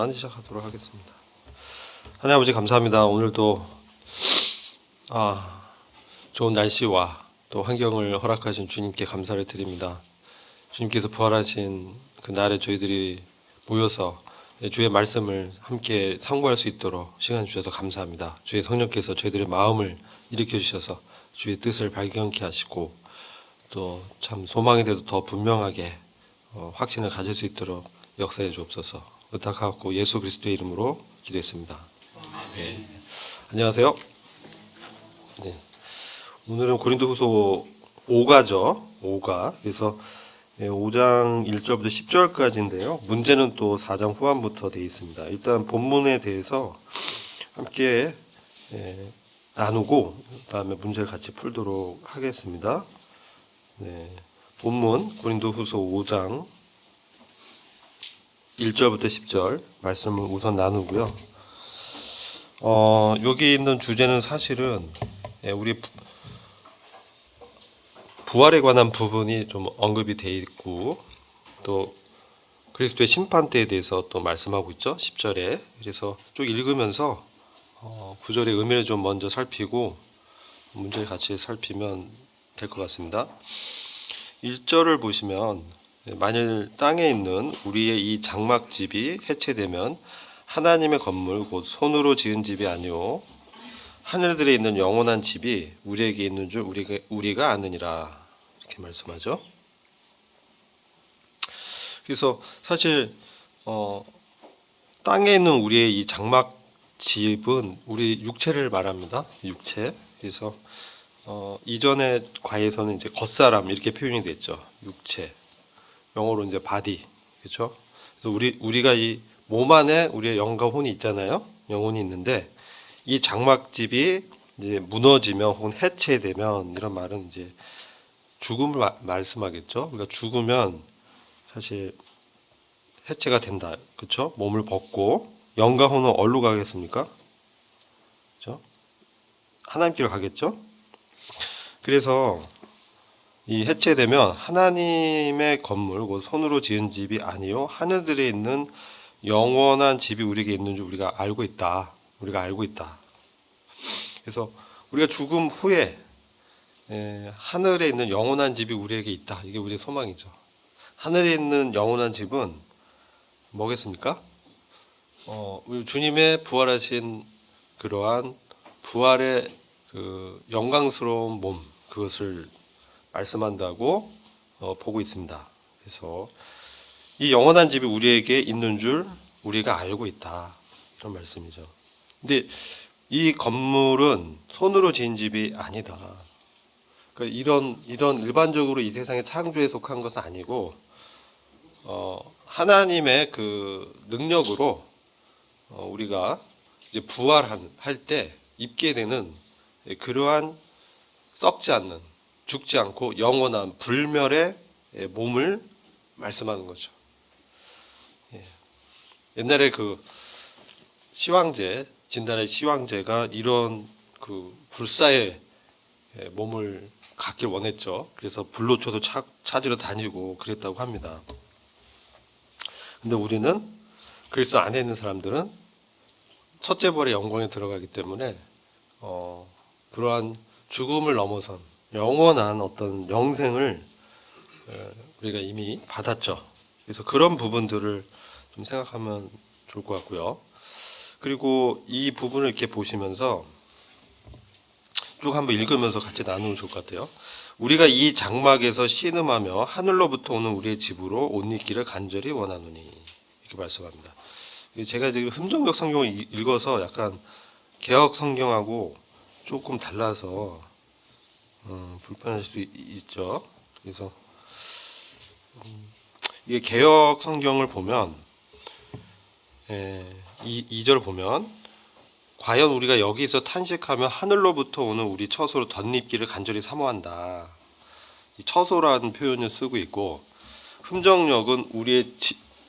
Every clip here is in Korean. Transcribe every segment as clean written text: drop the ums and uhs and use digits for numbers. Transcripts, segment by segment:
시작하도록 하겠습니다. 하나님 아버지 감사합니다. 오늘도 좋은 날씨와 또 환경을 허락하신 주님께 감사를 드립니다. 주님께서 부활하신 그 날에 저희들이 모여서 주의 말씀을 함께 상고할 수 있도록 시간 주셔서 감사합니다. 주의 성령께서 저희들의 마음을 일으켜 주셔서 주의 뜻을 발견케 하시고 또 참 소망에 대해서 더 분명하게 확신을 가질 수 있도록 역사해 주옵소서. 부탁하고 예수 그리스도의 이름으로 기도했습니다. 네. 안녕하세요. 네. 오늘은 고린도후서 5가죠. 5가. 그래서 5장 1절부터 10절까지인데요. 문제는 또 4장 후반부터 되어 있습니다. 일단 본문에 대해서 함께 나누고 그다음에 문제를 같이 풀도록 하겠습니다. 네. 본문 고린도후서 5장 1절부터 10절 말씀을 우선 나누고요. 여기 있는 주제는 사실은 우리 부활에 관한 부분이 좀 언급이 되어 있고 또 그리스도의 심판대에 대해서 또 말씀하고 있죠. 10절에. 그래서 쭉 읽으면서 구절의 의미를 좀 먼저 살피고 문제를 같이 살피면 될 것 같습니다. 1절을 보시면 만일 땅에 있는 우리의 이 장막집이 해체되면 하나님의 건물 곧 손으로 지은 집이 아니오 하늘들에 있는 영원한 집이 우리에게 있는 줄 우리가 아느니라 이렇게 말씀하죠. 그래서 사실 땅에 있는 우리의 이 장막집은 우리 육체를 말합니다. 육체. 그래서 이전의 과에서는 이제 겉사람 이렇게 표현이 됐죠. 육체. 영어로 이제 바디, 그렇죠? 그래서 우리가 이 몸 안에 우리의 영과 혼이 있잖아요. 영혼이 있는데 이 장막집이 이제 무너지면 혹은 해체되면 이런 말은 이제 죽음을 말씀하겠죠. 그러니까 죽으면 사실 해체가 된다, 그렇죠? 몸을 벗고 영과 혼은 어디로 가겠습니까? 그렇죠? 하나님께로 가겠죠. 그래서 이 해체되면 하나님의 건물, 곧 손으로 지은 집이 아니요 하늘들에 있는 영원한 집이 우리에게 있는 줄 우리가 알고 있다. 우리가 알고 있다. 그래서 우리가 죽음 후에 하늘에 있는 영원한 집이 우리에게 있다. 이게 우리의 소망이죠. 하늘에 있는 영원한 집은 뭐겠습니까? 우리 주님의 부활하신 그러한 부활의 그 영광스러운 몸, 그것을 말씀한다고 보고 있습니다. 그래서 이 영원한 집이 우리에게 있는 줄 우리가 알고 있다. 이런 말씀이죠. 근데 이 건물은 손으로 지은 집이 아니다. 그러니까 이런 일반적으로 이 세상의 창조에 속한 것은 아니고 하나님의 그 능력으로 우리가 이제 부활할 때 입게 되는 그러한 썩지 않는 죽지 않고 영원한 불멸의 몸을 말씀하는 거죠. 옛날에 그 시황제, 진달의 시황제가 이런 그 불사의 몸을 갖길 원했죠. 그래서 불로초도 찾으러 다니고 그랬다고 합니다. 근데 우리는 그리스도 안에 있는 사람들은 첫째 벌의 영광에 들어가기 때문에 그러한 죽음을 넘어선 영원한 어떤 영생을 우리가 이미 받았죠. 그래서 그런 부분들을 좀 생각하면 좋을 것 같고요. 그리고 이 부분을 이렇게 보시면서 쭉 한번 읽으면서 같이 나누면 좋을 것 같아요. 우리가 이 장막에서 신음하며 하늘로부터 오는 우리의 집으로 옷 입기를 간절히 원하노니 이렇게 말씀합니다. 제가 지금 흠정역 성경을 읽어서 약간 개역 성경하고 조금 달라서 불편할 수 있죠. 그래서 이게 개역 성경을 보면 2절 보면 과연 우리가 여기서 탄식하며 하늘로부터 오는 우리 처소로 덧입기를 간절히 사모한다. 이 처소라는 표현을 쓰고 있고 흠정역은 우리의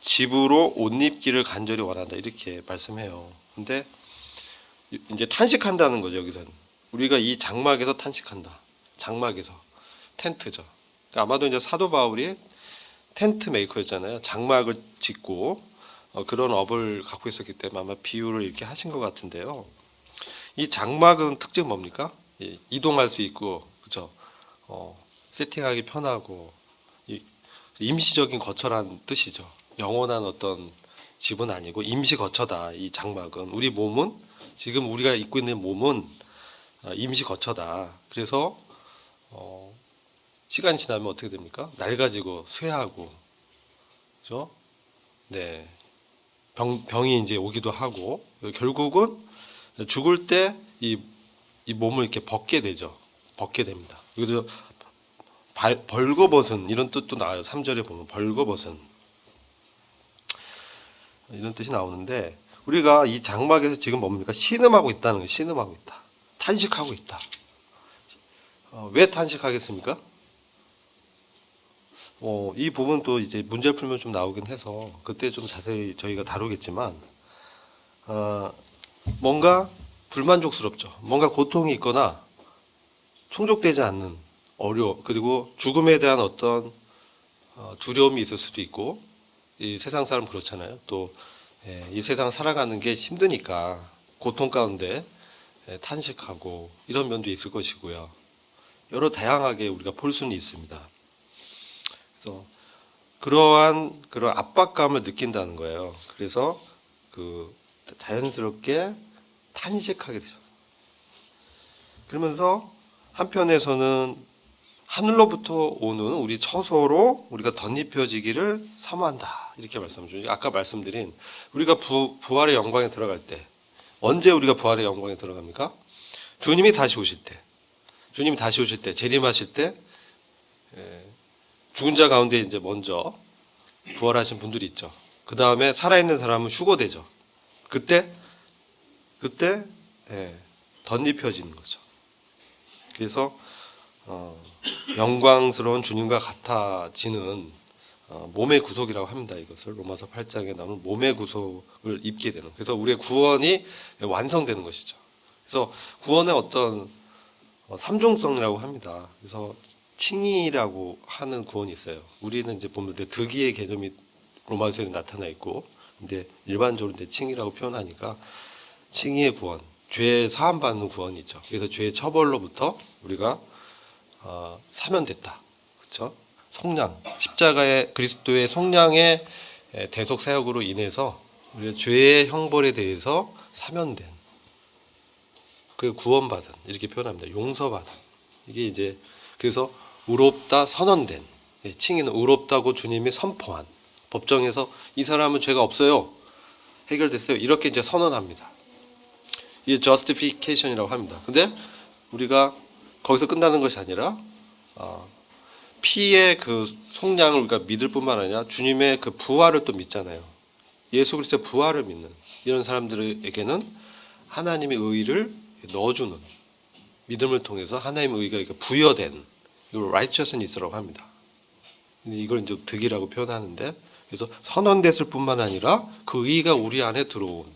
집으로 옷 입기를 간절히 원한다 이렇게 말씀해요. 근데 이제 탄식한다는 거죠. 여기서는 우리가 이 장막에서 탄식한다. 장막에서 텐트죠. 그러니까 아마도 이제 사도 바울이 텐트 메이커였잖아요. 장막을 짓고 그런 업을 갖고 있었기 때문에 아마 비유를 이렇게 하신 것 같은데요. 이 장막은 특징 뭡니까? 이동할 수 있고, 그죠? 세팅하기 편하고, 임시적인 거처란 뜻이죠. 영원한 어떤 집은 아니고 임시 거처다. 이 장막은 우리 몸은 지금 우리가 입고 있는 몸은 임시 거처다. 그래서 시간이 지나면 어떻게 됩니까? 낡아지고 쇠하고, 그죠? 네, 병이 이제 오기도 하고 결국은 죽을 때 이 몸을 이렇게 벗게 되죠. 벗게 됩니다. 그래서 벌거벗은 이런 뜻도 나와요. 3절에 보면 벌거벗은 이런 뜻이 나오는데 우리가 이 장막에서 지금 뭡니까? 신음하고 있다는 거예요. 신음하고 있다. 탄식하고 있다. 왜 탄식하겠습니까? 이 부분 또 이제 문제를 풀면 좀 나오긴 해서 그때 좀 자세히 저희가 다루겠지만 뭔가 불만족스럽죠. 뭔가 고통이 있거나 충족되지 않는 그리고 죽음에 대한 어떤 두려움이 있을 수도 있고 이 세상 사람 그렇잖아요. 또 이 세상 살아가는 게 힘드니까 고통 가운데 탄식하고 이런 면도 있을 것이고요. 여러 다양하게 우리가 볼 수는 있습니다. 그래서 그러한 그런 압박감을 느낀다는 거예요. 그래서 자연스럽게 탄식하게 되죠. 그러면서 한편에서는 하늘로부터 오는 우리 처소로 우리가 덧입혀지기를 사모한다. 이렇게 말씀하죠. 아까 말씀드린 우리가 부활의 영광에 들어갈 때 언제 우리가 부활의 영광에 들어갑니까? 주님이 다시 오실 때. 주님이 다시 오실 때 재림하실 때 죽은 자 가운데 이제 먼저 부활하신 분들이 있죠. 그 다음에 살아있는 사람은 휴거되죠. 그때 덧입혀지는 거죠. 그래서 영광스러운 주님과 같아지는 몸의 구속이라고 합니다. 이것을 로마서 8장에 나오는 몸의 구속을 입게 되는. 그래서 우리의 구원이 완성되는 것이죠. 그래서 구원의 어떤 삼중성이라고 합니다. 그래서 칭의라고 하는 구원이 있어요. 우리는 이제 보면 득의의 개념이 로마서에 나타나 있고, 근데 일반적으로 이제 칭의라고 표현하니까 칭의의 구원, 죄 사함 받는 구원이 있죠. 그래서 죄의 처벌로부터 우리가 사면됐다. 그렇죠? 속량, 십자가의 그리스도의 속량의 대속 사역으로 인해서 우리가 죄의 형벌에 대해서 사면된, 그 구원받은 이렇게 표현합니다. 용서받은. 이게 이제 그래서 의롭다 선언된, 칭의는 의롭다고 주님이 선포한, 법정에서 이 사람은 죄가 없어요, 해결됐어요, 이렇게 이제 선언합니다. 이게 justification이라고 합니다. 근데 우리가 거기서 끝나는 것이 아니라 피의 그 속량을 우리가 믿을 뿐만 아니라 주님의 그 부활을 또 믿잖아요. 예수 그리스도의 부활을 믿는 이런 사람들에게는 하나님의 의를 넣어주는, 믿음을 통해서 하나님의 의가 부여된, 이걸 righteousness라고 합니다. 이걸 이제 득이라고 표현하는데, 그래서 선언됐을 뿐만 아니라 그 의가 우리 안에 들어온.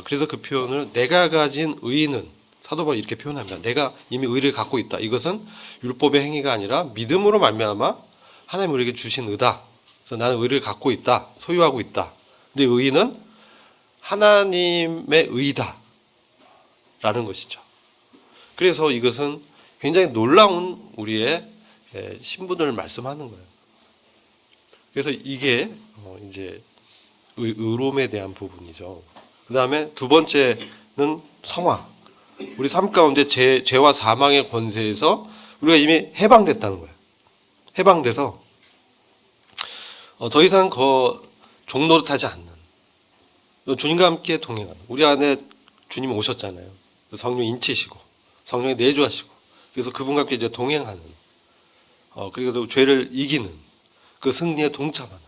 그래서 그 표현을 내가 가진 의는, 사도 바울이 이렇게 표현합니다. 내가 이미 의를 갖고 있다. 이것은 율법의 행위가 아니라 믿음으로 말미암아 하나님 우리에게 주신 의다. 그래서 나는 의를 갖고 있다. 소유하고 있다. 근데 의는 하나님의 의다. 라는 것이죠. 그래서 이것은 굉장히 놀라운 우리의 신분을 말씀하는 거예요. 그래서 이게 이제 의로움에 대한 부분이죠. 그 다음에 두 번째는 성화. 우리 삶 가운데 죄와 사망의 권세에서 우리가 이미 해방됐다는 거예요. 해방돼서 더 이상 종노릇하지 않는, 주님과 함께 동행하는, 우리 안에 주님 오셨잖아요. 성령 인치시고 성령이 내주하시고, 그래서 그분과 함께 이제 동행하는, 그리고 죄를 이기는 그 승리에 동참하는,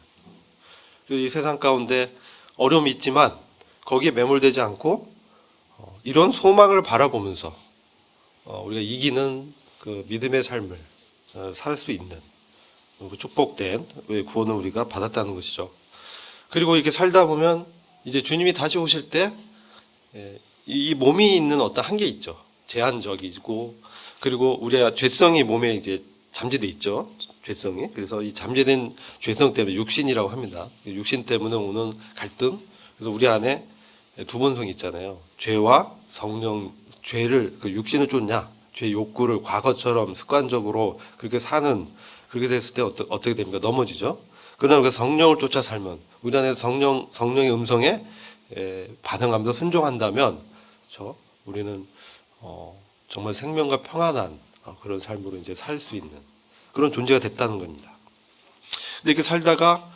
이 세상 가운데 어려움이 있지만 거기에 매몰되지 않고 이런 소망을 바라보면서 우리가 이기는 그 믿음의 삶을 살 수 있는 그 축복된 구원을 우리가 받았다는 것이죠. 그리고 이렇게 살다 보면 이제 주님이 다시 오실 때 이 몸이 있는 어떤 한계 있죠. 제한적이고, 그리고 우리가 죄성이 몸에 이제 잠재돼 있죠. 죄성이. 그래서 이 잠재된 죄성 때문에 육신이라고 합니다. 육신 때문에 오는 갈등. 그래서 우리 안에 두 본성이 있잖아요. 죄와 성령, 죄를 그 육신을 쫓냐, 죄 욕구를 과거처럼 습관적으로 그렇게 사는, 그렇게 됐을 때 어떻게 됩니까? 넘어지죠. 그러나 그 성령을 쫓아 살면, 우리 안에 성령의 음성에 반응하면서 순종한다면, 그렇죠? 우리는 정말 생명과 평안한 그런 삶으로 이제 살 수 있는 그런 존재가 됐다는 겁니다. 근데 이렇게 살다가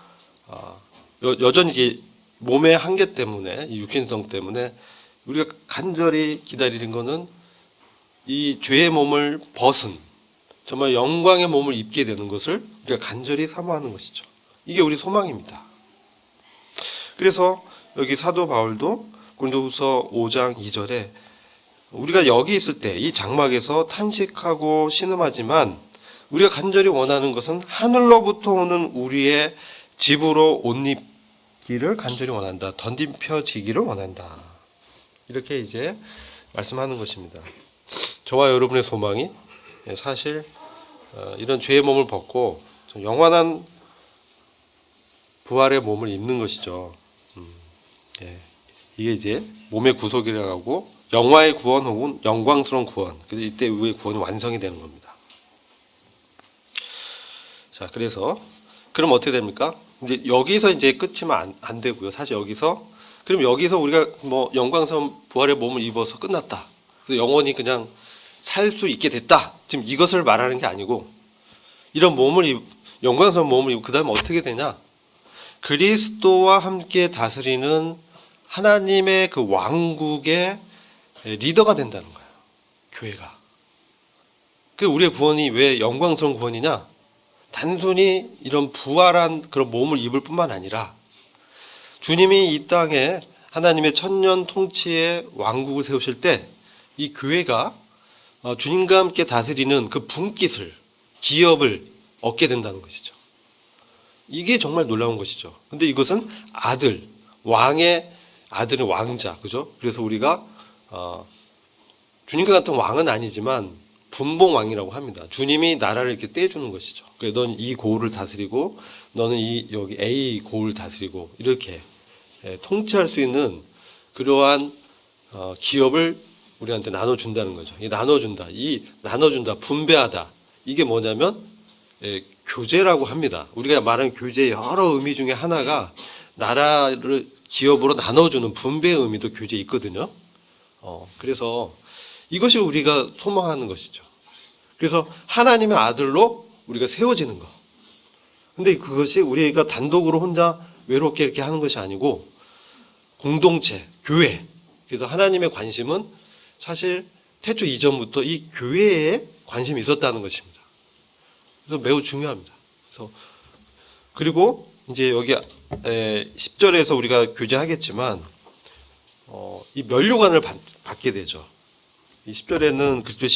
여전히 이게 몸의 한계 때문에, 이 육신성 때문에 우리가 간절히 기다리는 거는 이 죄의 몸을 벗은 정말 영광의 몸을 입게 되는 것을 우리가 간절히 사모하는 것이죠. 이게 우리 소망입니다. 그래서 여기 사도 바울도 고린도후서 5장 2절에 우리가 여기 있을 때 이 장막에서 탄식하고 신음하지만 우리가 간절히 원하는 것은 하늘로부터 오는 우리의 집으로 옷 입기를 간절히 원한다. 덧입혀지기를 원한다. 이렇게 이제 말씀하는 것입니다. 저와 여러분의 소망이 사실 이런 죄의 몸을 벗고 영원한 부활의 몸을 입는 것이죠. 이게 이제 몸의 구속이라고 하고 영화의 구원 혹은 영광스러운 구원. 그래서 이때 우리의 구원이 완성이 되는 겁니다. 자, 그래서 그럼 어떻게 됩니까? 이제 여기서 이제 끝이면 안 되고요. 사실 그럼 여기서 우리가 뭐 영광스러운 부활의 몸을 입어서 끝났다. 그래서 영원히 그냥 살 수 있게 됐다. 지금 이것을 말하는 게 아니고 이런 영광스러운 몸을 입고 그다음에 어떻게 되냐? 그리스도와 함께 다스리는 하나님의 그 왕국의 리더가 된다는 거예요. 교회가. 그 우리의 구원이 왜 영광스러운 구원이냐? 단순히 이런 부활한 그런 몸을 입을 뿐만 아니라 주님이 이 땅에 하나님의 천년 통치의 왕국을 세우실 때 이 교회가 주님과 함께 다스리는 그 분깃을, 기업을 얻게 된다는 것이죠. 이게 정말 놀라운 것이죠. 근데 이것은 왕의 아들은 왕자, 그죠? 그래서 우리가 주님과 같은 왕은 아니지만 분봉왕이라고 합니다. 주님이 나라를 이렇게 떼주는 것이죠. 그래서 넌 이 고을을 다스리고, 너는 여기 A 고을을 다스리고 이렇게 통치할 수 있는 그러한 기업을 우리한테 나눠준다는 거죠. 나눠준다, 분배하다. 이게 뭐냐면 교제라고 합니다. 우리가 말하는 교제의 여러 의미 중에 하나가 나라를 기업으로 나눠주는 분배의 의미도 교제에 있거든요. 그래서 이것이 우리가 소망하는 것이죠. 그래서 하나님의 아들로 우리가 세워지는 거. 근데 그것이 우리가 단독으로 혼자 외롭게 이렇게 하는 것이 아니고 공동체, 교회. 그래서 하나님의 관심은 사실 태초 이전부터 이 교회에 관심이 있었다는 것입니다. 그래서 매우 중요합니다. 그리고 이제 여기 10절에서 우리가 교제하겠지만 이 면류관을 받게 되죠. 이 10절에는 그리스도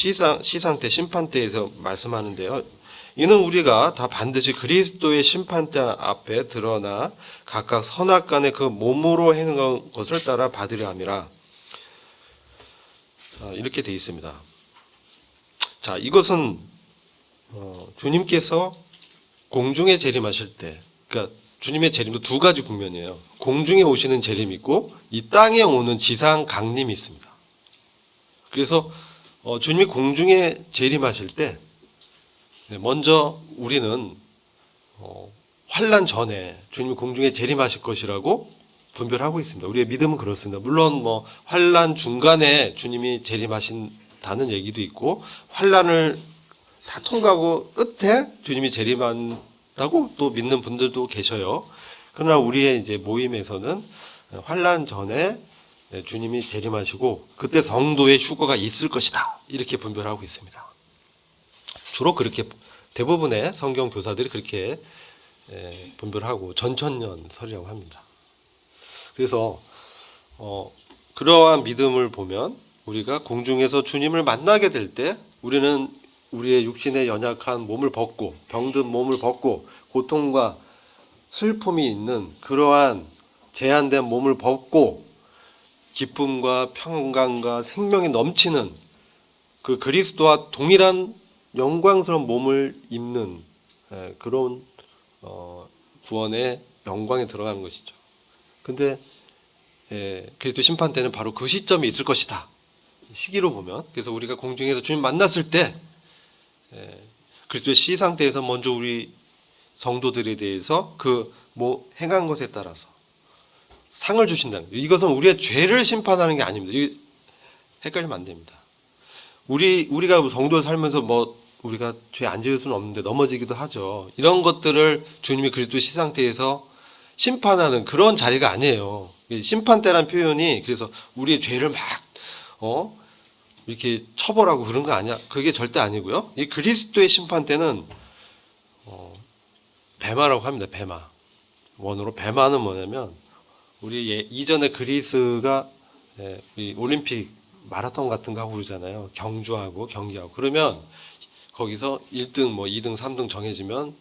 시상 때 심판 때에서 말씀하는데요. 이는 우리가 다 반드시 그리스도의 심판대 앞에 드러나 각각 선악간에 그 몸으로 행한 것을 따라 받으려 함이라. 이렇게 되어 있습니다. 자, 이것은 주님께서 공중에 재림하실 때, 그러니까 주님의 재림도 두 가지 국면이에요. 공중에 오시는 재림이 있고 이 땅에 오는 지상 강림이 있습니다. 그래서 주님이 공중에 재림하실 때 먼저 우리는 환난 전에 주님이 공중에 재림하실 것이라고 분별하고 있습니다. 우리의 믿음은 그렇습니다. 물론 뭐 환난 중간에 주님이 재림하신다는 얘기도 있고 환난을 다 통과하고 끝에 주님이 재림한다고 또 믿는 분들도 계셔요. 그러나 우리의 이제 모임에서는 환난 전에 주님이 재림하시고 그때 성도의 휴거가 있을 것이다. 이렇게 분별하고 있습니다. 주로 그렇게 대부분의 성경 교사들이 그렇게 분별하고 전천년설이라고 합니다. 그래서 그러한 믿음을 보면 우리가 공중에서 주님을 만나게 될 때 우리는 우리의 육신의 연약한 몸을 벗고 병든 몸을 벗고 고통과 슬픔이 있는 그러한 제한된 몸을 벗고 기쁨과 평강과 생명이 넘치는 그 그리스도와 동일한 영광스러운 몸을 입는 그런 구원의 영광에 들어가는 것이죠. 근데 그리스도 심판 때는 바로 그 시점이 있을 것이다. 시기로 보면. 그래서 우리가 공중에서 주님 만났을 때 그리스도의 시상대에서 먼저 우리 성도들에 대해서 그 행한 것에 따라서 상을 주신다는 거예요. 이것은 우리의 죄를 심판하는 게 아닙니다. 이거 헷갈리면 안 됩니다. 우리가 성도를 살면서 우리가 죄 안 지을 수는 없는데 넘어지기도 하죠. 이런 것들을 주님이 그리스도의 시상대에서 심판하는 그런 자리가 아니에요. 심판대란 표현이 그래서 우리의 죄를 막 이렇게 처벌하고 그런 거 아니야. 그게 절대 아니고요. 이 그리스도의 심판대는 베마라고 합니다. 베마. 원어로 베마는 뭐냐면 우리 이전에 그리스가 이 올림픽 마라톤 같은 거 하고 그러잖아요. 경주하고 경기하고. 그러면 거기서 1등, 2등, 3등 정해지면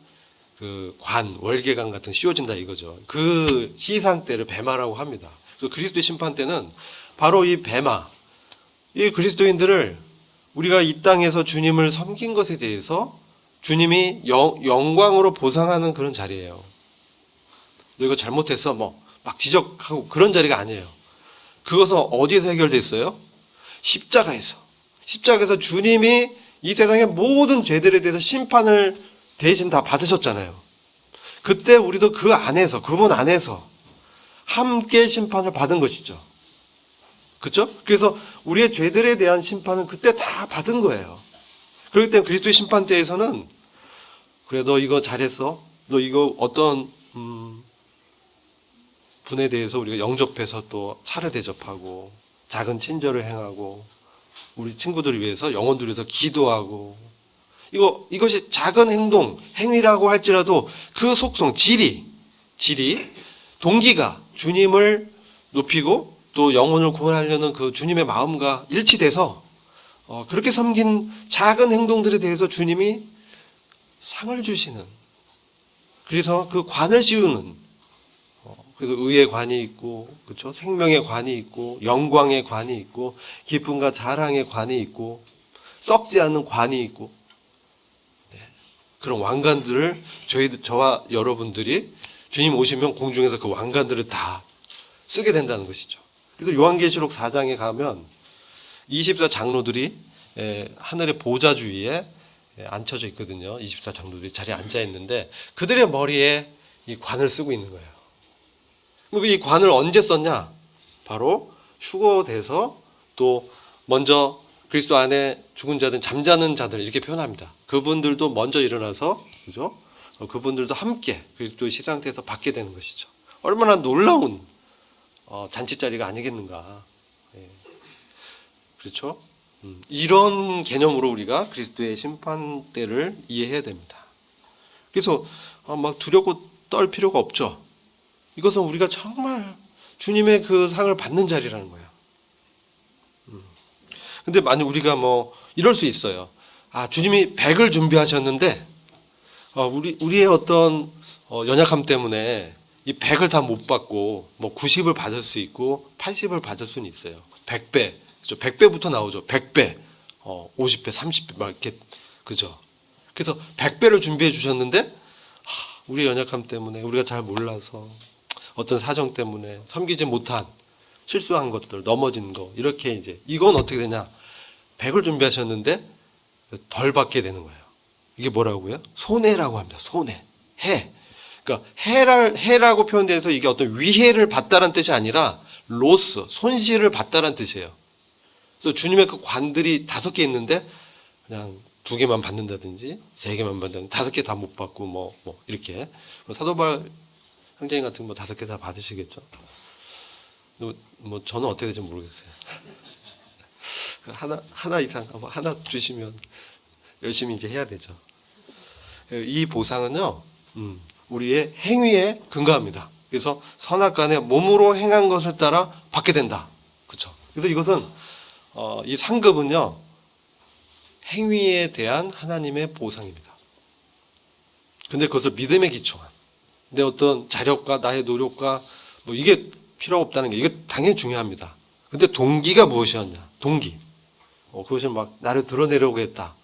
그 월계관 같은 거 씌워진다 이거죠. 그 시상대를 베마라고 합니다. 그래서 그리스도의 심판 때는 바로 이 베마, 이 그리스도인들을 우리가 이 땅에서 주님을 섬긴 것에 대해서 주님이 영광으로 보상하는 그런 자리예요. 너 이거 잘못했어, 막 지적하고 그런 자리가 아니에요. 그것은 어디에서 해결됐어요? 십자가에서. 십자가에서 주님이 이 세상의 모든 죄들에 대해서 심판을 대신 다 받으셨잖아요. 그때 우리도 그 안에서, 그분 안에서 함께 심판을 받은 것이죠. 그렇죠? 그래서 우리의 죄들에 대한 심판은 그때 다 받은 거예요. 그렇기 때문에 그리스도의 심판대에서는 그래 너 이거 잘했어. 너 이거 어떤 분에 대해서 우리가 영접해서 또 차를 대접하고 작은 친절을 행하고 우리 친구들을 위해서 영혼들을 위해서 기도하고 이것이 작은 행위라고 할지라도 그 속성, 질이 동기가 주님을 높이고 또 영혼을 구원하려는 그 주님의 마음과 일치돼서 그렇게 섬긴 작은 행동들에 대해서 주님이 상을 주시는, 그래서 그 관을 씌우는, 그래서 의의 관이 있고, 그렇죠? 생명의 관이 있고, 영광의 관이 있고, 기쁨과 자랑의 관이 있고, 썩지 않는 관이 있고, 그런 왕관들을 저와 여러분들이 주님 오시면 공중에서 그 왕관들을 다 쓰게 된다는 것이죠. 그래서 요한계시록 4장에 가면 24장로들이 하늘의 보좌 주위에 앉혀져 있거든요. 24장로들이 자리에 앉아 있는데 그들의 머리에 이 관을 쓰고 있는 거예요. 그리고 이 관을 언제 썼냐? 바로 휴거돼서 또 먼저 그리스도 안에 죽은 자들, 잠자는 자들 이렇게 표현합니다. 그분들도 먼저 일어나서, 그죠? 그분들도 함께 그리스도의 시상대에서 받게 되는 것이죠. 얼마나 놀라운 잔치자리가 아니겠는가. 그렇죠? 이런 개념으로 우리가 그리스도의 심판대를 이해해야 됩니다. 그래서 막 두렵고 떨 필요가 없죠. 이것은 우리가 정말 주님의 그 상을 받는 자리라는 거예요. 근데 만약 우리가 이럴 수 있어요. 주님이 100을 준비하셨는데 우리의 어떤 연약함 때문에 이 100을 다 못 받고 90을 받을 수 있고 80을 받을 수는 있어요. 100배, 그죠? 100배부터 나오죠. 100배, 50배, 30배 막 이렇게, 그죠? 그래서 100배를 준비해 주셨는데 우리의 연약함 때문에 우리가 잘 몰라서 어떤 사정 때문에 섬기지 못한 실수한 것들, 넘어진 거 이렇게 이제 이건 어떻게 되냐? 100을 준비하셨는데 덜 받게 되는 거예요. 이게 뭐라고요? 손해라고 합니다. 손해, 해. 그러니까 해라고 표현돼서 이게 어떤 위해를 받다는 뜻이 아니라 로스, 손실을 받다는 뜻이에요. 그래서 주님의 그 관들이 5개 있는데 그냥 2개만 받는다든지 3개만 받는다든지 5개 다 못 받고 이렇게 사도바울 형제님 같은 거 5개 다 받으시겠죠. 저는 어떻게 될지 모르겠어요. 하나 이상 하나 주시면 열심히 이제 해야 되죠. 이 보상은요, 우리의 행위에 근거합니다. 그래서 선악간에 몸으로 행한 것을 따라 받게 된다. 그렇죠. 그래서 이것은 이 상급은요, 행위에 대한 하나님의 보상입니다. 근데 그것을 믿음에 기초한 내 어떤 자력과 나의 노력과 이게 필요 없다는 게 이게 당연히 중요합니다. 근데 동기가 무엇이었냐? 동기. 그것을 막 나를 드러내려고 했다.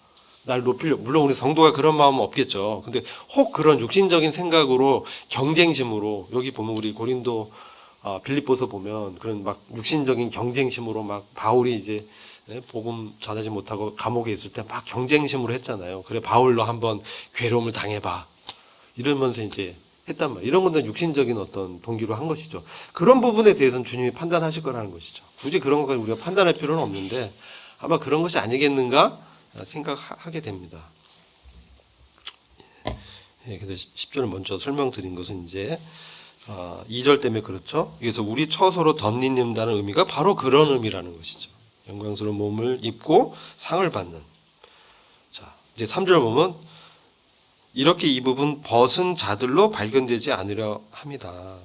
날 높이려. 물론 우리 성도가 그런 마음은 없겠죠. 근데 혹 그런 육신적인 생각으로 경쟁심으로 여기 보면 우리 고린도 빌립보서 보면 그런 막 육신적인 경쟁심으로 막 바울이 이제 복음 전하지 못하고 감옥에 있을 때 막 경쟁심으로 했잖아요. 그래 바울로 한번 괴로움을 당해봐 이러면서 이제 했단 말이에요. 이런 건 육신적인 어떤 동기로 한 것이죠. 그런 부분에 대해서는 주님이 판단하실 거라는 것이죠. 굳이 그런 것까지 우리가 판단할 필요는 없는데 아마 그런 것이 아니겠는가 생각하게 됩니다. 그래서 10절을 먼저 설명드린 것은 이제 2절 때문에 그렇죠. 그래서 우리 처소로 덧입는다는 의미가 바로 그런 의미라는 것이죠. 영광스러운 몸을 입고 상을 받는. 자, 이제 3절 보면 이렇게 이 부분 벗은 자들로 발견되지 않으려 합니다.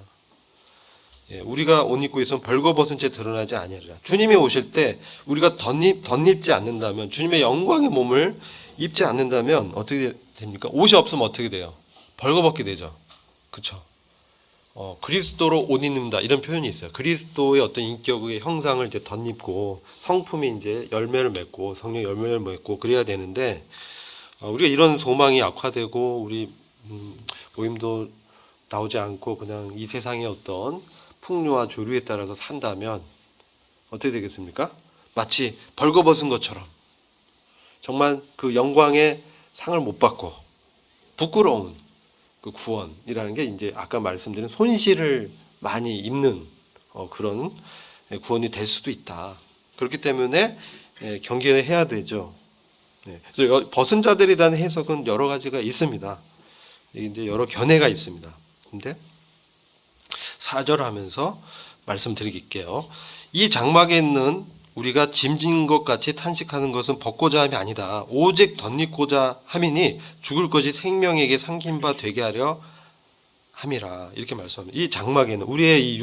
우리가 옷 입고 있으면 벌거벗은 채 드러나지 아니하리라. 주님이 오실 때 우리가 덧입지 않는다면, 주님의 영광의 몸을 입지 않는다면 어떻게 됩니까? 옷이 없으면 어떻게 돼요? 벌거벗게 되죠. 그렇죠? 그리스도로 옷 입는다 이런 표현이 있어요. 그리스도의 어떤 인격의 형상을 이제 덧입고 성품이 이제 열매를 맺고 성령 열매를 맺고 그래야 되는데 우리가 이런 소망이 악화되고 우리 모임도 나오지 않고 그냥 이 세상의 어떤 풍요와 조류에 따라서 산다면 어떻게 되겠습니까? 마치 벌거벗은 것처럼 정말 그 영광의 상을 못 받고 부끄러운 그 구원이라는 게 이제 아까 말씀드린 손실을 많이 입는 그런 구원이 될 수도 있다. 그렇기 때문에 경계를 해야 되죠. 그래서 벗은 자들에 대한 해석은 여러 가지가 있습니다. 이제 여러 견해가 있습니다. 근데 4절 하면서 말씀드릴게요. 이 장막에 있는 우리가 짐진 것 같이 탄식하는 것은 벗고자 함이 아니다. 오직 덧입고자 함이니 죽을 것이 생명에게 상긴 바 되게 하려 함이라. 이렇게 말씀합니다. 이 장막에는 우리의 이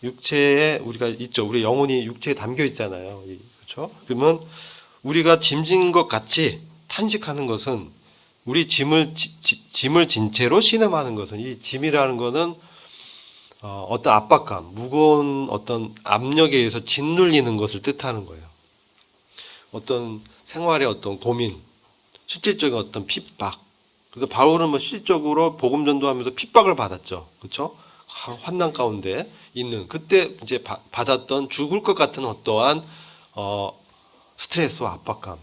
육체에 우리가 있죠. 우리 영혼이 육체에 담겨 있잖아요. 그렇죠? 그러면 우리가 짐진 것 같이 탄식하는 것은 우리 짐을 진 채로 신음하는 것은 이 짐이라는 것은 어떤 압박감, 무거운 어떤 압력에 의해서 짓눌리는 것을 뜻하는 거예요. 어떤 생활의 어떤 고민, 실질적인 어떤 핍박. 그래서 바울은 실질적으로 복음 전도하면서 핍박을 받았죠. 그렇죠? 환난 가운데 있는 그때 이제 받았던 죽을 것 같은 어떠한 스트레스와 압박감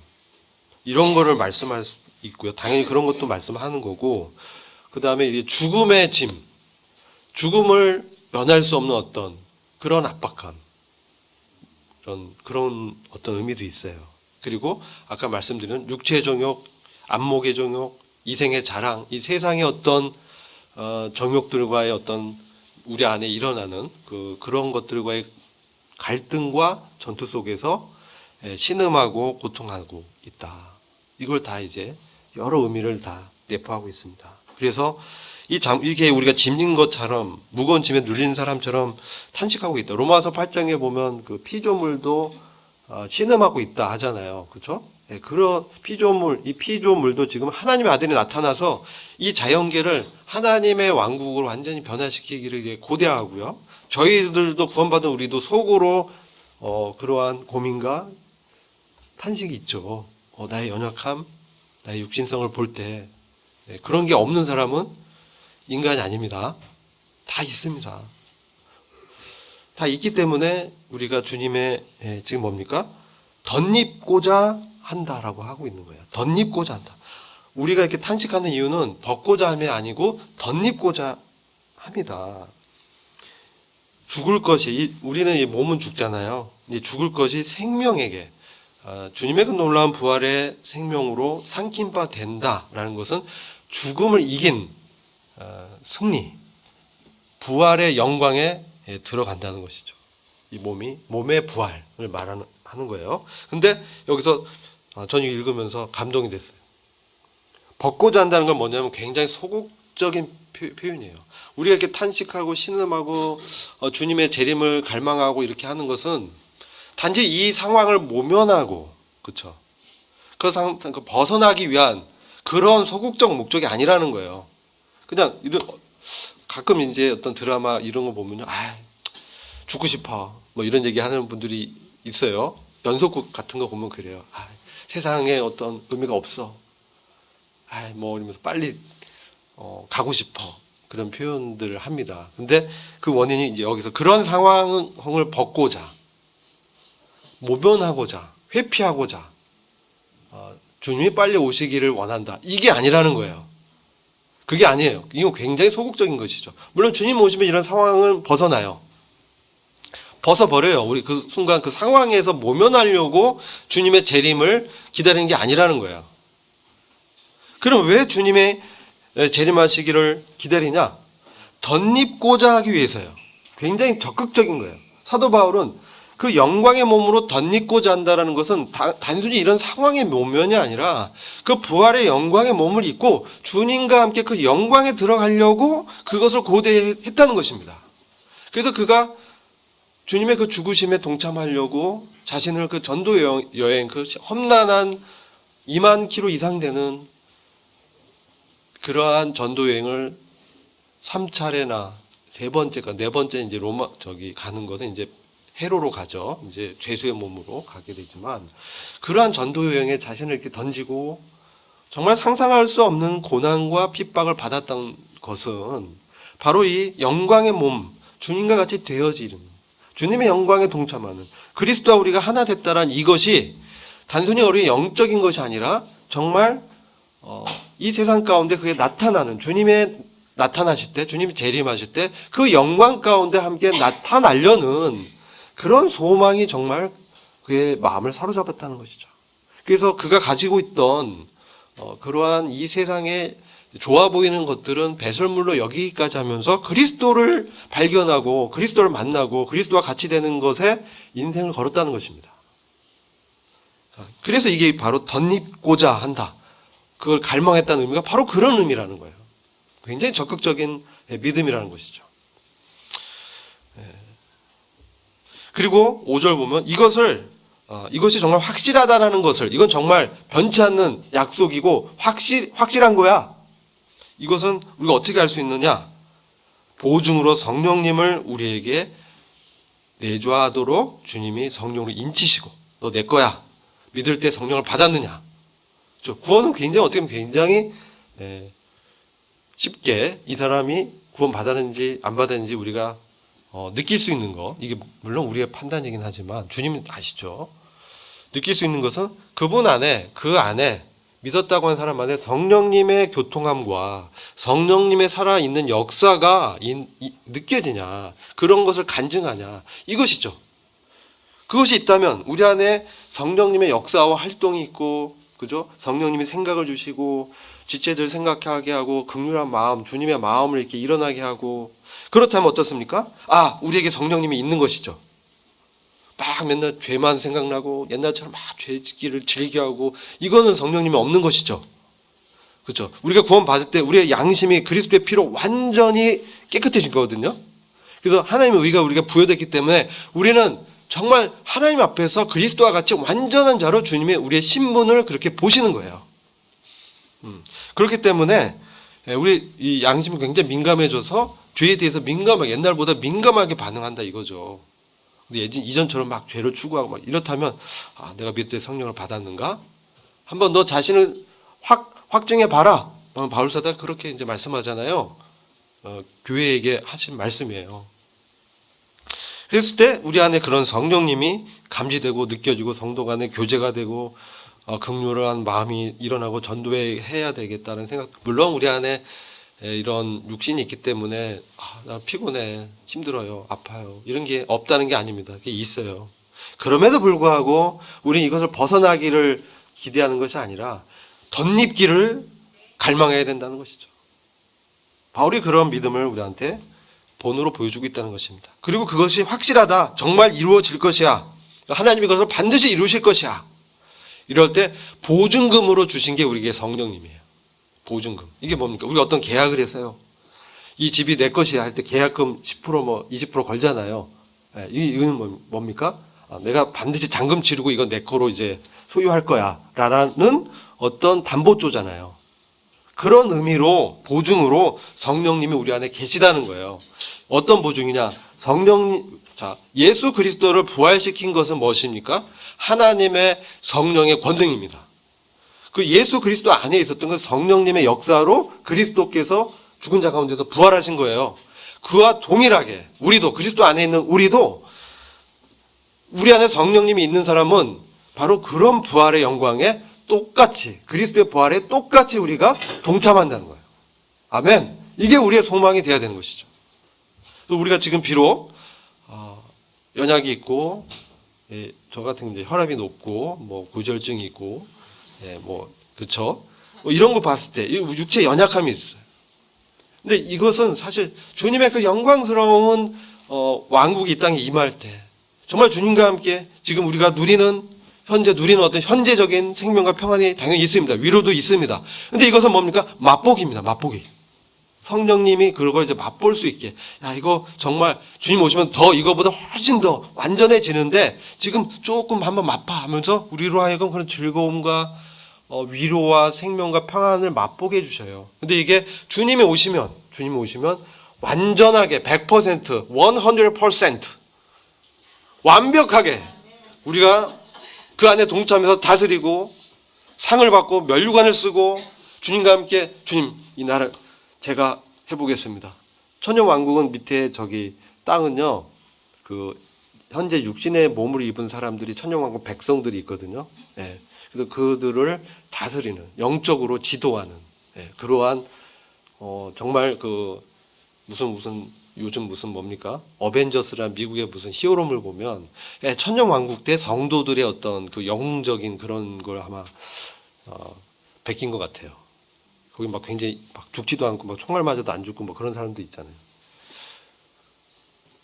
이런 거를 말씀할 수 있고요. 당연히 그런 것도 말씀하는 거고 그 다음에 이제 죽음의 짐, 죽음을 면할 수 없는 어떤 그런 압박감 그런 어떤 의미도 있어요. 그리고 아까 말씀드린 육체의 정욕, 안목의 정욕, 이생의 자랑, 이 세상의 어떤 정욕들과의 어떤 우리 안에 일어나는 그런 것들과의 갈등과 전투 속에서 신음하고 고통하고 있다. 이걸 다 이제 여러 의미를 다 내포하고 있습니다. 그래서 이게 우리가 짐진 것처럼 무거운 짐에 눌린 사람처럼 탄식하고 있다. 로마서 8장에 보면 그 피조물도 신음하고 있다 하잖아요. 그렇죠? 그런 이 피조물도 지금 하나님의 아들이 나타나서 이 자연계를 하나님의 왕국으로 완전히 변화시키기를 고대하고요. 저희들도 구원받은 우리도 속으로 그러한 고민과 탄식이 있죠. 나의 연약함, 나의 육신성을 볼 때 그런 게 없는 사람은 인간이 아닙니다. 다 있습니다. 다 있기 때문에 우리가 주님의 지금 뭡니까? 덧입고자 한다라고 하고 있는 거예요. 덧입고자 한다. 우리가 이렇게 탄식하는 이유는 벗고자 함이 아니고 덧입고자 합니다. 죽을 것이 우리는 이 몸은 죽잖아요. 죽을 것이 생명에게 주님의 그 놀라운 부활의 생명으로 삼킨 바 된다라는 것은 죽음을 이긴 승리, 부활의 영광에 들어간다는 것이죠. 이 몸의 부활을 말하는 거예요. 근데 여기서 저는 읽으면서 감동이 됐어요. 벗고자 한다는 건 뭐냐면 굉장히 소극적인 표현이에요. 우리가 이렇게 탄식하고 신음하고 주님의 재림을 갈망하고 이렇게 하는 것은 단지 이 상황을 모면하고, 그렇죠? 그 벗어나기 위한 그런 소극적 목적이 아니라는 거예요. 그냥 가끔 이제 어떤 드라마 이런 거 보면요, 죽고 싶어 뭐 이런 얘기 하는 분들이 있어요. 연속극 같은 거 보면 그래요. 세상에 어떤 의미가 없어. 뭐 이러면서 빨리 가고 싶어. 그런 표현들을 합니다. 근데 그 원인이 이제 여기서 그런 상황을 벗고자, 모면하고자, 회피하고자, 주님이 빨리 오시기를 원한다. 이게 아니라는 거예요. 그게 아니에요. 이건 굉장히 소극적인 것이죠. 물론 주님 오시면 이런 상황은 벗어나요. 벗어버려요. 우리 그 순간 그 상황에서 모면하려고 주님의 재림을 기다리는 게 아니라는 거예요. 그럼 왜 주님의 재림하시기를 기다리냐? 덧입고자 하기 위해서요. 굉장히 적극적인 거예요. 사도 바울은 그 영광의 몸으로 덧입고자 한다는 것은 단순히 이런 상황의 모면이 아니라 그 부활의 영광의 몸을 입고 주님과 함께 그 영광에 들어가려고 그것을 고대했다는 것입니다. 그래서 그가 주님의 그 죽으심에 동참하려고 자신을 그 전도 여행, 그 험난한 2만 킬로 이상 되는 그러한 전도 여행을 3차례나 3번째가 4번째 이제 로마 가는 것은 이제 헤로로 가죠. 이제 죄수의 몸으로 가게 되지만 그러한 전도 여행에 자신을 이렇게 던지고 정말 상상할 수 없는 고난과 핍박을 받았던 것은 바로 이 영광의 몸, 주님과 같이 되어지는 주님의 영광에 동참하는 그리스도와 우리가 하나 됐다란 이것이 단순히 우리의 영적인 것이 아니라 정말 이 세상 가운데 그게 나타나는 주님의 나타나실 때 주님이 재림하실 때 그 영광 가운데 함께 나타나려는 그런 소망이 정말 그의 마음을 사로잡았다는 것이죠. 그래서 그가 가지고 있던 그러한 이 세상에 좋아 보이는 것들은 배설물로 여기기까지 하면서 그리스도를 발견하고 그리스도를 만나고 그리스도와 같이 되는 것에 인생을 걸었다는 것입니다. 그래서 이게 바로 덧입고자 한다. 그걸 갈망했다는 의미가 바로 그런 의미라는 거예요. 굉장히 적극적인 믿음이라는 것이죠. 그리고 5절 보면 이것이 정말 확실하다라는 것을 이건 정말 변치 않는 약속이고 확실한 거야. 이것은 우리가 어떻게 알 수 있느냐? 보증으로 성령님을 우리에게 내주하도록 주님이 성령으로 인치시고 너 내 거야. 믿을 때 성령을 받았느냐? 구원은 굉장히 어떻게 보면 굉장히 쉽게 이 사람이 구원 받았는지 안 받았는지 우리가 느낄 수 있는 거, 이게 물론 우리의 판단이긴 하지만 주님은 아시죠. 느낄 수 있는 것은 그분 안에, 그 안에 믿었다고 하는 사람 안에 성령님의 교통함과 성령님의 살아있는 역사가 느껴지냐, 그런 것을 간증하냐, 이것이죠. 그것이 있다면 우리 안에 성령님의 역사와 활동이 있고, 그죠? 성령님이 생각을 주시고 지체들 생각하게 하고 긍휼한 마음, 주님의 마음을 이렇게 일어나게 하고, 그렇다면 어떻습니까? 우리에게 성령님이 있는 것이죠. 막 맨날 죄만 생각나고 옛날처럼 막 죄 짓기를 즐겨하고, 이거는 성령님이 없는 것이죠. 그렇죠? 우리가 구원 받을 때 우리의 양심이 그리스도의 피로 완전히 깨끗해진 거거든요. 그래서 하나님의 의가 우리가 부여됐기 때문에 우리는 정말 하나님 앞에서 그리스도와 같이 완전한 자로 주님의 우리의 신분을 그렇게 보시는 거예요. 그렇기 때문에 우리 이 양심이 굉장히 민감해져서 죄에 대해서 옛날보다 민감하게 반응한다 이거죠. 근데 이전처럼 막 죄를 추구하고 막 이렇다면 내가 믿을 때 성령을 받았는가? 한번 너 자신을 확증해 봐라. 바울사도가 그렇게 이제 말씀하잖아요. 교회에게 하신 말씀이에요. 그랬을 때 우리 안에 그런 성령님이 감지되고 느껴지고 성도 간에 교제가 되고 긍휼한 마음이 일어나고 전도해야 되겠다는 생각. 물론 우리 안에 이런 육신이 있기 때문에 나 피곤해, 힘들어요, 아파요, 이런 게 없다는 게 아닙니다. 그게 있어요. 그럼에도 불구하고 우리 이것을 벗어나기를 기대하는 것이 아니라 덧입기를 갈망해야 된다는 것이죠. 바울이 그런 믿음을 우리한테 본으로 보여주고 있다는 것입니다. 그리고 그것이 확실하다, 정말 이루어질 것이야, 하나님이 그것을 반드시 이루실 것이야, 이럴 때 보증금으로 주신 게 우리에게 성령님이에요. 보증금. 이게 뭡니까? 우리가 어떤 계약을 했어요. 이 집이 내 것이야 할 때 계약금 10% 20% 걸잖아요. 이건 뭡니까? 내가 반드시 잔금 치르고 이건 내 거로 이제 소유할 거야 라는 어떤 담보조잖아요. 그런 의미로 보증으로 성령님이 우리 안에 계시다는 거예요. 어떤 보증이냐? 자, 예수 그리스도를 부활시킨 것은 무엇입니까? 하나님의 성령의 권능입니다. 그 예수 그리스도 안에 있었던 그 성령님의 역사로 그리스도께서 죽은 자 가운데서 부활하신 거예요. 그와 동일하게 우리도, 그리스도 안에 있는 우리도, 우리 안에 성령님이 있는 사람은 바로 그런 부활의 영광에 똑같이, 그리스도의 부활에 똑같이 우리가 동참한다는 거예요. 아멘. 이게 우리의 소망이 되어야 되는 것이죠. 또 우리가 지금 비록 연약이 있고, 저 같은 이제 혈압이 높고, 뭐 고지혈증이 있고, 그렇죠. 이런 거 봤을 때 육체 연약함이 있어요. 근데 이것은 사실 주님의 그 영광스러운 왕국이 이 땅에 임할 때 정말 주님과 함께 지금 우리가 현재 누리는 어떤 현재적인 생명과 평안이 당연히 있습니다. 위로도 있습니다. 근데 이것은 뭡니까? 맛보기입니다. 맛보기. 성령님이 그걸 이제 맛볼 수 있게. 야, 이거 정말 주님 오시면 더 이거보다 훨씬 더 완전해지는데 지금 조금 한번 맛봐 하면서 우리로 하여금 그런 즐거움과 위로와 생명과 평안을 맛보게 해주셔요. 근데 이게 주님이 오시면 완전하게 100%, 100% 완벽하게 우리가 그 안에 동참해서 다스리고 상을 받고 면류관을 쓰고 주님과 함께 주님 이 나라를 제가 해보겠습니다. 천년왕국은 밑에 저기 땅은요, 그 현재 육신의 몸을 입은 사람들이 천년왕국 백성들이 있거든요. 예. 그래서 그들을 다스리는, 영적으로 지도하는, 그러한 정말 그 요즘 무슨 뭡니까? 어벤져스란 미국의 무슨 히어로물 보면 천년왕국 때 성도들의 어떤 그 영웅적인 그런 걸 아마 베낀 것 같아요. 거기 막 굉장히 막 죽지도 않고 막 총알 맞아도 안 죽고 뭐 그런 사람도 있잖아요.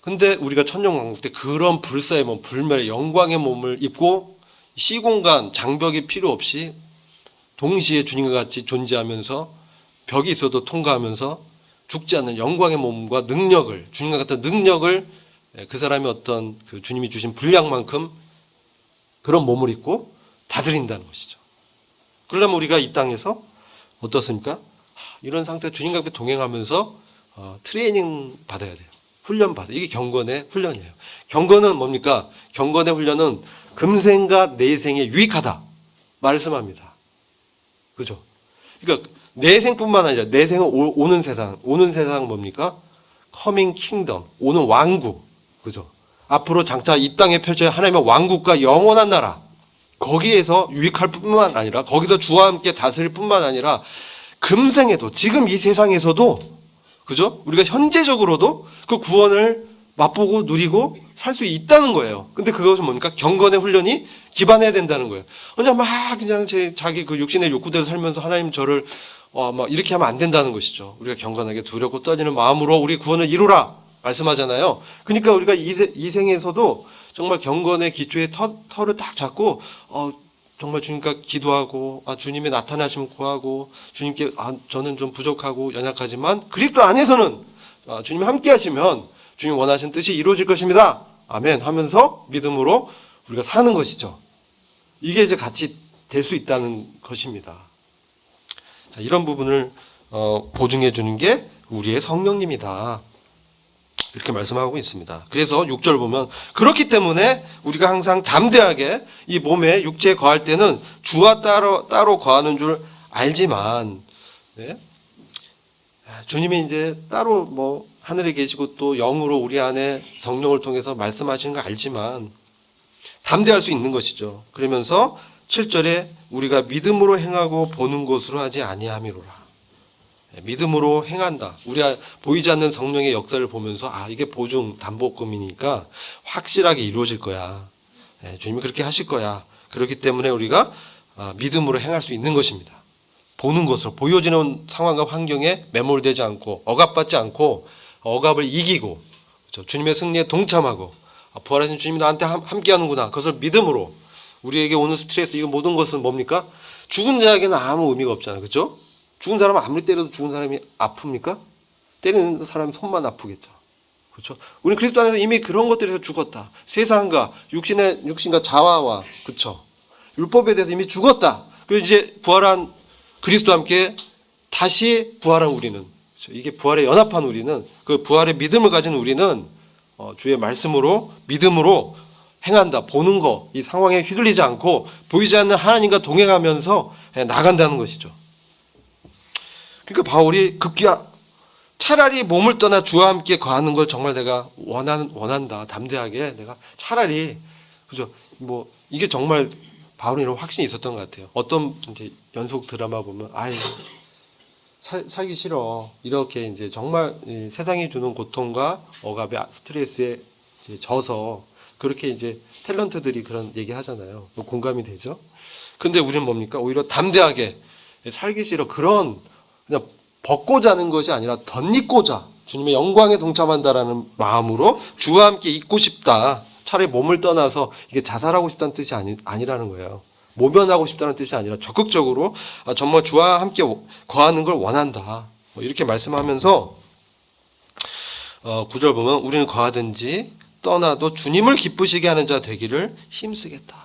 근데 우리가 천년왕국 때 그런 불사의 몸, 불멸의 영광의 몸을 입고 시공간, 장벽이 필요 없이 동시에 주님과 같이 존재하면서 벽이 있어도 통과하면서 죽지 않는 영광의 몸과 능력을, 주님과 같은 능력을 그 사람의 어떤 그 주님이 주신 분량만큼 그런 몸을 입고 다스린다는 것이죠. 그러려면 우리가 이 땅에서 어떻습니까? 이런 상태 주님과 함께 동행하면서 트레이닝 받아야 돼요. 훈련 받아요. 이게 경건의 훈련이에요. 경건은 뭡니까? 경건의 훈련은 금생과 내생에 유익하다 말씀합니다. 그죠? 그러니까 내생뿐만 아니라 내생은 오는 세상 뭡니까? Coming Kingdom, 오는 왕국. 그죠? 앞으로 장차 이 땅에 펼쳐야 하나님의 왕국과 영원한 나라. 거기에서 유익할 뿐만 아니라 거기서 주와 함께 다스릴 뿐만 아니라 금생에도 지금 이 세상에서도 그죠? 우리가 현재적으로도 그 구원을 맛보고 누리고 살 수 있다는 거예요. 근데 그것은 뭡니까? 경건의 훈련이 기반해야 된다는 거예요. 그냥 자기 그 육신의 욕구대로 살면서 하나님 저를 막 이렇게 하면 안 된다는 것이죠. 우리가 경건하게 두렵고 떨리는 마음으로 우리 구원을 이루라 말씀하잖아요. 그러니까 우리가 이 생에서도 정말 경건의 기초에 터를 딱 잡고 정말 주님과 기도하고 주님의 나타나심을 구하고 주님께 저는 좀 부족하고 연약하지만 그리스도 안에서는 주님이 함께 하시면 주님 원하신 뜻이 이루어질 것입니다. 아멘 하면서 믿음으로 우리가 사는 것이죠. 이게 이제 같이 될 수 있다는 것입니다. 자, 이런 부분을 보증해 주는 게 우리의 성령님이다. 이렇게 말씀하고 있습니다. 그래서 6절 보면 그렇기 때문에 우리가 항상 담대하게 이 몸에 육체에 거할 때는 주와 따로 거하는 줄 알지만 주님이 이제 따로 뭐 하늘에 계시고 또 영으로 우리 안에 성령을 통해서 말씀하시는 걸 알지만 담대할 수 있는 것이죠. 그러면서 7절에 우리가 믿음으로 행하고 보는 것으로 하지 아니함이로라. 믿음으로 행한다. 우리가 보이지 않는 성령의 역사를 보면서 이게 보증 담보금이니까 확실하게 이루어질 거야. 주님이 그렇게 하실 거야. 그렇기 때문에 우리가 믿음으로 행할 수 있는 것입니다. 보는 것으로 보여지는 상황과 환경에 매몰되지 않고 억압받지 않고 억압을 이기고 그렇죠? 주님의 승리에 동참하고 부활하신 주님이 나한테 함께하는구나. 그것을 믿음으로 우리에게 오는 스트레스 이거 모든 것은 뭡니까? 죽은 자에게는 아무 의미가 없잖아요. 그렇죠? 죽은 사람은 아무리 때려도 죽은 사람이 아픕니까? 때리는 사람이 손만 아프겠죠. 그렇죠? 우리 그리스도 안에서 이미 그런 것들에서 죽었다. 세상과 육신과 자아와 그렇죠? 율법에 대해서 이미 죽었다. 그리고 이제 부활한 그리스도와 함께 다시 부활한 우리는 그렇죠? 이게 부활에 연합한 우리는 그 부활의 믿음을 가진 우리는 주의 말씀으로 믿음으로 행한다. 보는 거, 이 상황에 휘둘리지 않고 보이지 않는 하나님과 동행하면서 나간다는 것이죠. 그러니까 바울이 급기야 차라리 몸을 떠나 주와 함께 거하는 걸 정말 내가 원한다. 담대하게 내가 차라리 그죠? 뭐 이게 정말 바울은 이런 확신이 있었던 것 같아요. 어떤 이제 연속 드라마 보면 아이 살기 싫어. 이렇게 이제 정말 세상이 주는 고통과 억압의 스트레스에 이제 져서 그렇게 이제 탤런트들이 그런 얘기 하잖아요. 공감이 되죠? 근데 우리는 뭡니까? 오히려 담대하게 살기 싫어. 그런 그냥 벗고 자는 것이 아니라 덧입고자 주님의 영광에 동참한다라는 마음으로 주와 함께 있고 싶다. 차라리 몸을 떠나서 이게 자살하고 싶다는 뜻이 아니라는 거예요. 모면하고 싶다는 뜻이 아니라 적극적으로 정말 주와 함께 거하는 걸 원한다. 이렇게 말씀하면서 9절 보면 우리는 거하든지 떠나도 주님을 기쁘시게 하는 자 되기를 힘쓰겠다.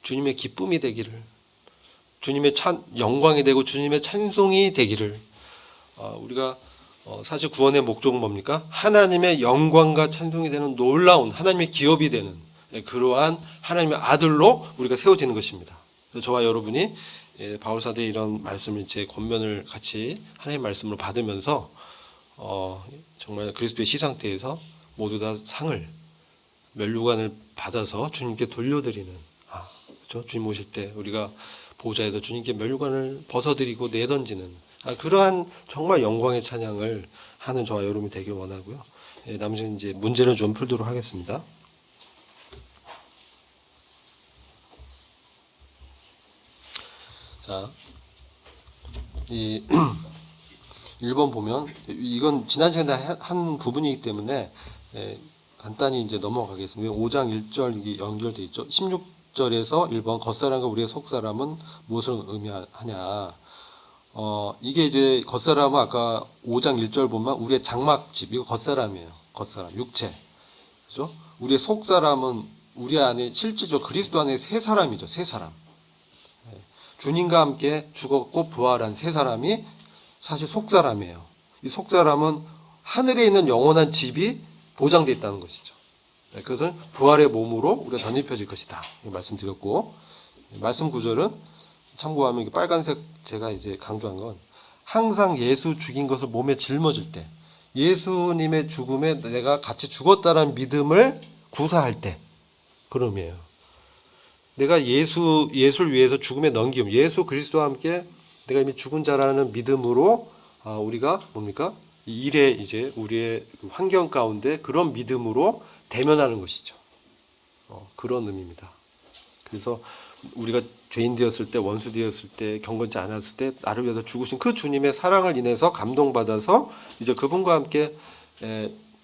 주님의 기쁨이 되기를, 주님의 영광이 되고 주님의 찬송이 되기를. 우리가 사실 구원의 목적은 뭡니까? 하나님의 영광과 찬송이 되는 놀라운 하나님의 기업이 되는 그러한 하나님의 아들로 우리가 세워지는 것입니다. 저와 여러분이 바울 사도의 이런 말씀을 제 권면을 같이 하나님의 말씀으로 받으면서 정말 그리스도의 시상대에서 모두 다 상을 면류관을 받아서 주님께 돌려드리는 그렇죠? 주님 오실 때 우리가 보좌에서 주님께 면류관을 벗어드리고 내던지는 그러한 정말 영광의 찬양을 하는 저와 여러분이 되길 원하고요. 나머지 이제 문제를 좀 풀도록 하겠습니다. 자, 이 1번 보면 이건 지난 시간에 한 부분이기 때문에 간단히 이제 넘어가겠습니다. 5장 1절 이게 연결돼 있죠. 16절에서 1번 겉사람과 우리의 속사람은 무엇을 의미하냐? 이게 이제 겉사람은 아까 5장 1절 보면 우리의 장막집 이거 겉사람이에요. 겉사람 육체. 그죠? 우리의 속사람은 우리 안에 실질적으로 그리스도 안에 세 사람이죠. 세 사람. 주님과 함께 죽었고 부활한 세 사람이 사실 속사람이에요. 이 속사람은 하늘에 있는 영원한 집이 보장되어 있다는 것이죠. 그것은 부활의 몸으로 우리가 덧입혀질 것이다. 말씀드렸고 말씀 구절은 참고하면 빨간색 제가 이제 강조한 건 항상 예수 죽인 것을 몸에 짊어질 때 예수님의 죽음에 내가 같이 죽었다는 믿음을 구사할 때 그런 의미예요. 내가 예수를 위해서 죽음에 넘김, 예수 그리스도와 함께 내가 이미 죽은 자라는 믿음으로 우리가 뭡니까? 이 일에 이제 우리의 환경 가운데 그런 믿음으로 대면하는 것이죠. 그런 의미입니다. 그래서 우리가 죄인 되었을 때, 원수 되었을 때, 경건치 않았을 때 나를 위해서 죽으신 그 주님의 사랑을 인해서 감동받아서 이제 그분과 함께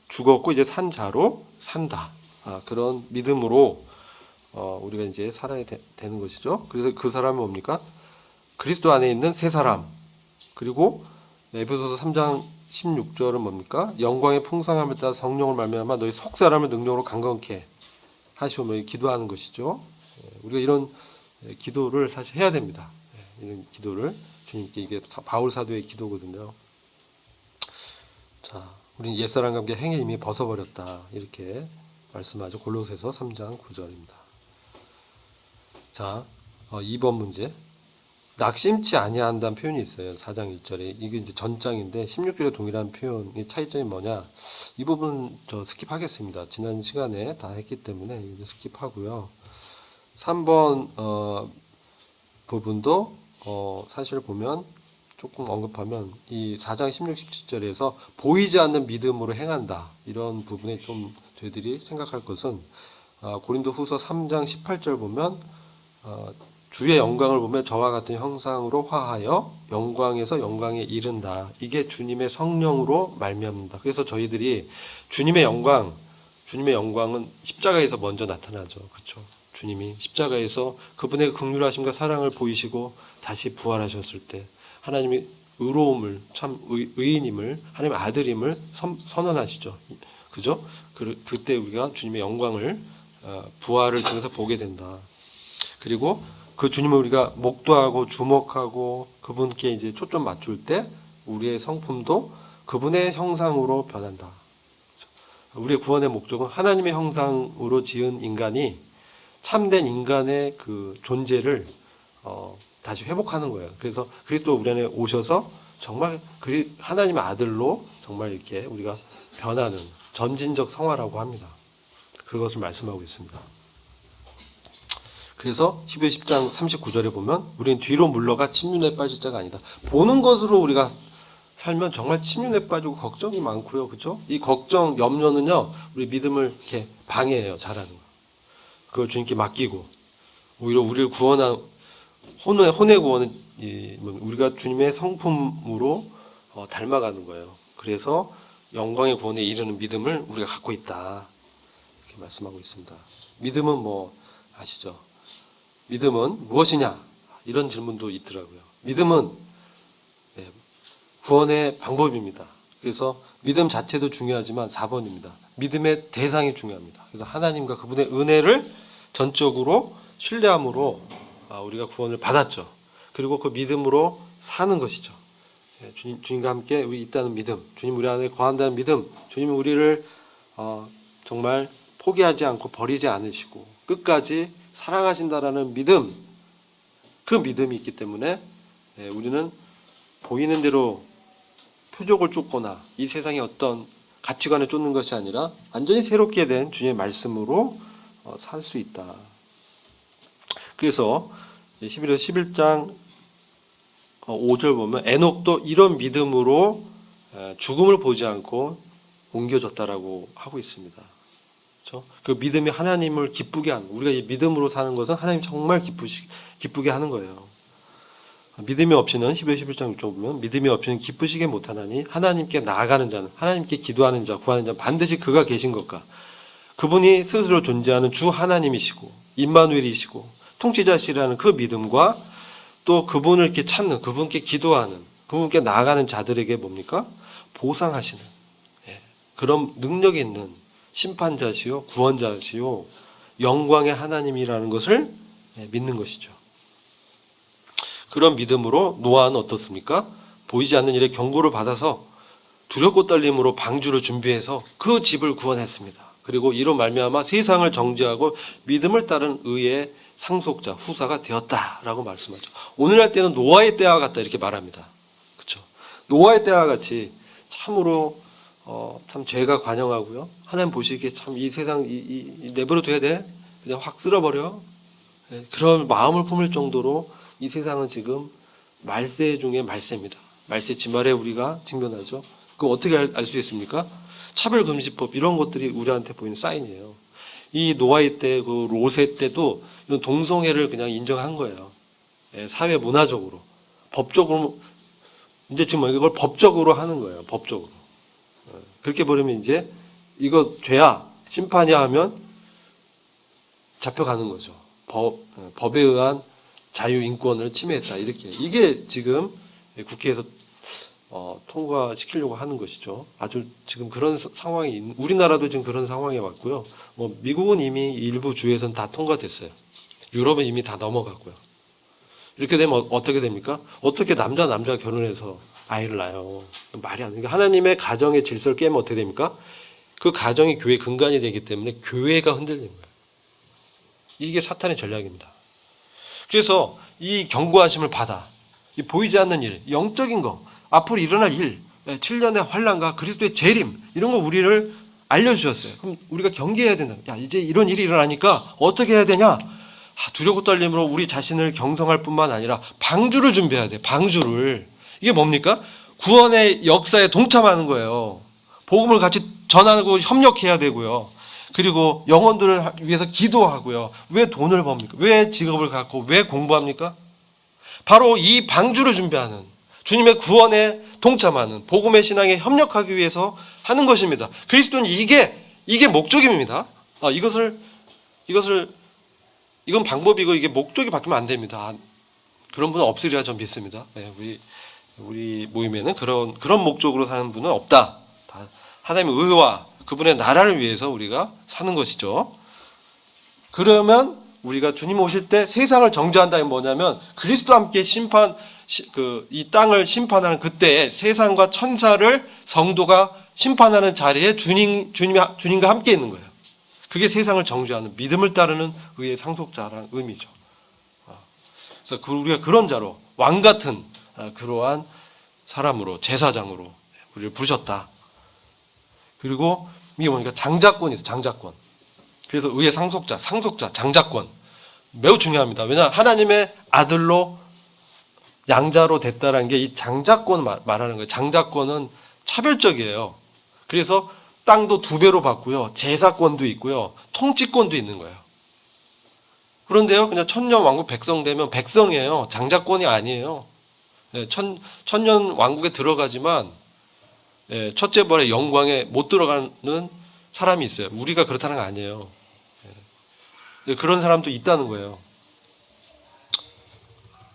죽었고 이제 산 자로 산다. 그런 믿음으로 우리가 이제 살아야 되는 것이죠. 그래서 그 사람은 뭡니까? 그리스도 안에 있는 세 사람. 그리고 에베소서 3장 16절은 뭡니까? 영광의 풍성함을 따라 성령을 말미암아 너희 속 사람을 능력으로 강건케 하시오며 기도하는 것이죠. 우리가 이런 기도를 사실 해야 됩니다. 이런 기도를 주님께 이게 바울 사도의 기도거든요. 자, 우리는 옛사람과 함께 행위 이미 벗어버렸다. 이렇게 말씀하죠. 골로새서 3장 9절입니다. 자, 2번 문제. 낙심치 아니한다는 표현이 있어요. 4장 1절에. 이게 이제 전장인데 16절에 동일한 표현의 차이점이 뭐냐? 이 부분 저 스킵하겠습니다. 지난 시간에 다 했기 때문에 이거 스킵하고요. 3번 부분도 사실 보면 조금 언급하면 이 4장 16, 17절에서 보이지 않는 믿음으로 행한다. 이런 부분에 좀 저희들이 생각할 것은 고린도후서 3장 18절 보면 주의 영광을 보며 저와 같은 형상으로 화하여 영광에서 영광에 이른다. 이게 주님의 성령으로 말미암는다. 그래서 저희들이 주님의 영광은 십자가에서 먼저 나타나죠. 그렇죠? 주님이 십자가에서 그분의 긍휼하심과 사랑을 보이시고 다시 부활하셨을 때 하나님의 의로움을 참 의인임을 하나님의 아들임을 선언하시죠. 그죠? 그때 우리가 주님의 영광을 부활을 통해서 보게 된다. 그리고 그 주님을 우리가 목도하고 주목하고 그분께 이제 초점 맞출 때 우리의 성품도 그분의 형상으로 변한다. 우리의 구원의 목적은 하나님의 형상으로 지은 인간이 참된 인간의 그 존재를 다시 회복하는 거예요. 그래서 그리스도 우리 안에 오셔서 정말 하나님의 아들로 정말 이렇게 우리가 변하는 점진적 성화라고 합니다. 그것을 말씀하고 있습니다. 그래서 10장 39절에 보면 우리는 뒤로 물러가 침륜에 빠질 자가 아니다. 보는 것으로 우리가 살면 정말 침륜에 빠지고 걱정이 많고요. 그렇죠? 이 걱정, 염려는요. 우리 믿음을 이렇게 방해해요. 잘하는 거. 그걸 주님께 맡기고 오히려 우리를 구원한 혼의 구원은 우리가 주님의 성품으로 닮아가는 거예요. 그래서 영광의 구원에 이르는 믿음을 우리가 갖고 있다. 이렇게 말씀하고 있습니다. 믿음은 뭐 아시죠? 믿음은 무엇이냐? 이런 질문도 있더라고요. 믿음은 구원의 방법입니다. 그래서 믿음 자체도 중요하지만 4번입니다. 믿음의 대상이 중요합니다. 그래서 하나님과 그분의 은혜를 전적으로 신뢰함으로 우리가 구원을 받았죠. 그리고 그 믿음으로 사는 것이죠. 주님과 함께 우리 있다는 믿음, 주님 우리 안에 거한다는 믿음, 주님이 우리를 정말 포기하지 않고 버리지 않으시고 끝까지 사랑하신다라는 믿음, 그 믿음이 있기 때문에 우리는 보이는 대로 표적을 쫓거나 이 세상의 어떤 가치관을 쫓는 것이 아니라 완전히 새롭게 된 주님의 말씀으로 살 수 있다. 그래서 11장 5절 보면 에녹도 이런 믿음으로 죽음을 보지 않고 옮겨졌다라고 하고 있습니다. 그렇죠? 그 믿음이 하나님을 기쁘게 하는, 우리가 이 믿음으로 사는 것은 하나님 정말 기쁘게 하는 거예요. 믿음이 없이는 11장 6절 보면 믿음이 없이는 기쁘시게 못하나니 하나님께 나아가는 자는, 하나님께 기도하는 자, 구하는 자는 반드시 그가 계신 것과 그분이 스스로 존재하는 주 하나님이시고 임마누엘이시고 통치자시라는 그 믿음과 또 그분을 이렇게 찾는, 그분께 기도하는, 그분께 나아가는 자들에게 뭡니까? 보상하시는 그런 능력이 있는 심판자시요 구원자시요 영광의 하나님이라는 것을 믿는 것이죠. 그런 믿음으로 노아는 어떻습니까? 보이지 않는 일에 경고를 받아서 두렵고 떨림으로 방주를 준비해서 그 집을 구원했습니다. 그리고 이로 말미암아 세상을 정죄하고 믿음을 따른 의의 상속자, 후사가 되었다라고 말씀하죠. 오늘날 때는 노아의 때와 같다 이렇게 말합니다. 그렇죠? 노아의 때와 같이 참으로 참 죄가 관영하고요. 하나님 보시기에 참 이 세상 내버려 둬야 돼. 그냥 확 쓸어버려. 그런 마음을 품을 정도로 이 세상은 지금 말세 중에 말세입니다. 말세 지말에 우리가 직면하죠. 그거 어떻게 알 수 있습니까? 차별금지법 이런 것들이 우리한테 보이는 사인이에요. 이 노아의 때, 그 롯의 때도 이런 동성애를 그냥 인정한 거예요. 사회 문화적으로, 법적으로 이제 지금 이걸 법적으로 하는 거예요. 법적으로. 그렇게 버리면 이제 이거 죄야, 심판이야 하면 잡혀가는 거죠. 법에 의한 자유인권을 침해했다. 이렇게. 이게 지금 국회에서 통과시키려고 하는 것이죠. 아주 지금 그런 상황이, 우리나라도 지금 그런 상황에 왔고요. 미국은 이미 일부 주에서는 다 통과됐어요. 유럽은 이미 다 넘어갔고요. 이렇게 되면 어떻게 됩니까? 어떻게 남자가 결혼해서 아이를 낳아요? 말이 안 돼요. 하나님의 가정의 질서를 깨면 어떻게 됩니까? 그 가정이 교회의 근간이 되기 때문에 교회가 흔들리는 거예요. 이게 사탄의 전략입니다. 그래서 이 경고하심을 받아, 이 보이지 않는 일, 영적인 거, 앞으로 일어날 일, 7년의 환난과 그리스도의 재림, 이런 거 우리를 알려주셨어요. 그럼 우리가 경계해야 된다. 야, 이제 이런 일이 일어나니까 어떻게 해야 되냐? 두렵고 떨림으로 우리 자신을 경성할 뿐만 아니라 방주를 준비해야 돼. 방주를. 이게 뭡니까? 구원의 역사에 동참하는 거예요. 복음을 같이 전하고 협력해야 되고요. 그리고 영혼들을 위해서 기도하고요. 왜 돈을 법니까? 왜 직업을 갖고 왜 공부합니까? 바로 이 방주를 준비하는, 주님의 구원에 동참하는, 복음의 신앙에 협력하기 위해서 하는 것입니다. 그리스도는 이게 목적입니다. 이건 방법이고 이게 목적이 바뀌면 안 됩니다. 그런 분은 없으리라 전 믿습니다. 우리 모임에는 그런 목적으로 사는 분은 없다. 다 하나님의 의와 그분의 나라를 위해서 우리가 사는 것이죠. 그러면 우리가 주님 오실 때 세상을 정죄한다는 뭐냐면 그리스도와 함께 이 땅을 심판하는 그때에 세상과 천사를 성도가 심판하는 자리에 주님과 함께 있는 거예요. 그게 세상을 정죄하는 믿음을 따르는 의의 상속자라는 의미죠. 그래서 우리가 그런 자로 왕 같은 그러한 사람으로 제사장으로 우리를 부르셨다. 그리고 이게 뭐니까 장자권이 있어요. 장자권. 그래서 의의 상속자, 장자권 매우 중요합니다. 왜냐 하나님의 아들로 양자로 됐다라는 게 이 장자권 말하는 거예요. 장자권은 차별적이에요. 그래서 땅도 2배로 받고요. 제사권도 있고요. 통치권도 있는 거예요. 그런데요, 그냥 천년왕국 백성 되면 백성이에요. 장자권이 아니에요. 천년 왕국에 들어가지만 첫째 벌의 영광에 못 들어가는 사람이 있어요. 우리가 그렇다는 거 아니에요. 그런 사람도 있다는 거예요.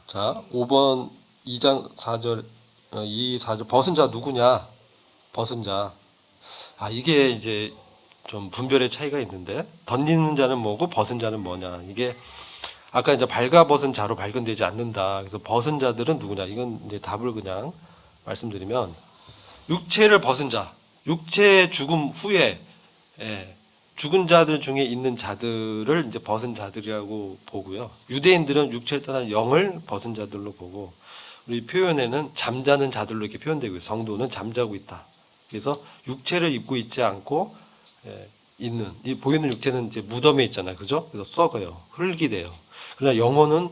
자, 5번 2장 4절 4절 벗은 자 누구냐? 벗은 자. 이게 이제 좀 분별의 차이가 있는데 던지는 자는 뭐고 벗은 자는 뭐냐? 이게 아까 이제 발가벗은 자로 발견되지 않는다. 그래서 벗은 자들은 누구냐? 이건 이제 답을 그냥 말씀드리면 육체를 벗은 자, 육체의 죽음 후에 죽은 자들 중에 있는 자들을 이제 벗은 자들이라고 보고요. 유대인들은 육체를 떠난 영을 벗은 자들로 보고 우리 표현에는 잠자는 자들로 이렇게 표현되고 있어요. 성도는 잠자고 있다. 그래서 육체를 입고 있지 않고 있는 이 보이는 육체는 이제 무덤에 있잖아요, 그죠? 그래서 썩어요, 흙이 돼요. 그러나 영혼은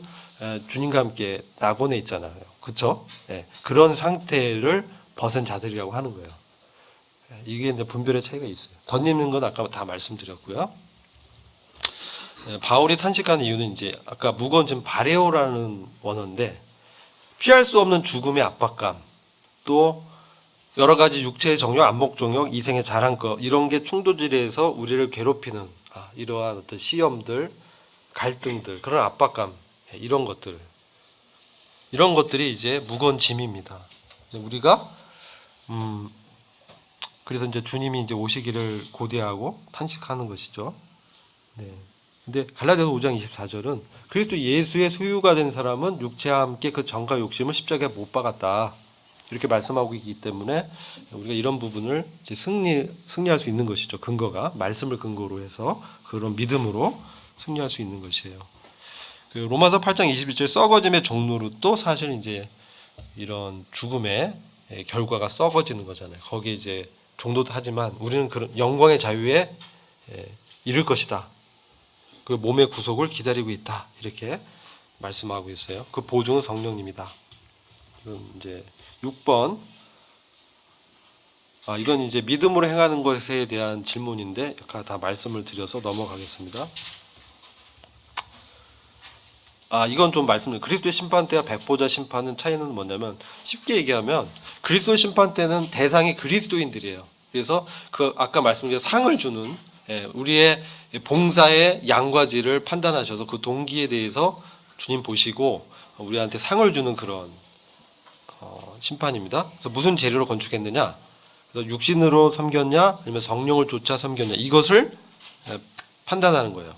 주님과 함께 낙원에 있잖아요, 그렇죠? 그런 상태를 벗은 자들이라고 하는 거예요. 이게 이제 분별의 차이가 있어요. 덧입는 건 아까 다 말씀드렸고요. 바울이 탄식하는 이유는 이제 아까 무거운 좀 바레오라는 원어인데 피할 수 없는 죽음의 압박감, 또 여러 가지 육체의 정욕, 안목 정욕, 이생의 자랑거 이런 게 충돌질에서 우리를 괴롭히는 이러한 어떤 시험들, 갈등들, 그런 압박감 이런 것들이 이제 무거운 짐입니다. 이제 우리가 그래서 이제 주님이 이제 오시기를 고대하고 탄식하는 것이죠. 네. 근데 갈라디아서 5장 24절은 그리스도 예수의 소유가 된 사람은 육체와 함께 그 정과 욕심을 십자가에 못 박았다. 이렇게 말씀하고 있기 때문에 우리가 이런 부분을 이제 승리할 수 있는 것이죠. 근거가 말씀을 근거로 해서 그런 믿음으로 승리할 수 있는 것이에요. 그 로마서 8장 21절 썩어짐의 종로로 또 사실 이제 이런 죽음의 결과가 썩어지는 거잖아요. 거기에 이제 종도도 하지만 우리는 그런 영광의 자유에 이를 것이다. 그 몸의 구속을 기다리고 있다. 이렇게 말씀하고 있어요. 그 보증은 성령님이다. 이건 이제 6번. 이건 이제 믿음으로 행하는 것에 대한 질문인데 아까 다 말씀을 드려서 넘어가겠습니다. 이건 좀 말씀드려요. 그리스도의 심판 때와 백보자 심판은 차이는 뭐냐면 쉽게 얘기하면 그리스도의 심판 때는 대상이 그리스도인들이에요. 그래서 그 아까 말씀드린 상을 주는 우리의 봉사의 양과질을 판단하셔서 그 동기에 대해서 주님 보시고 우리한테 상을 주는 그런 심판입니다. 그래서 무슨 재료로 건축했느냐? 그래서 육신으로 섬겼냐, 아니면 성령을 쫓아 섬겼냐 이것을 판단하는 거예요.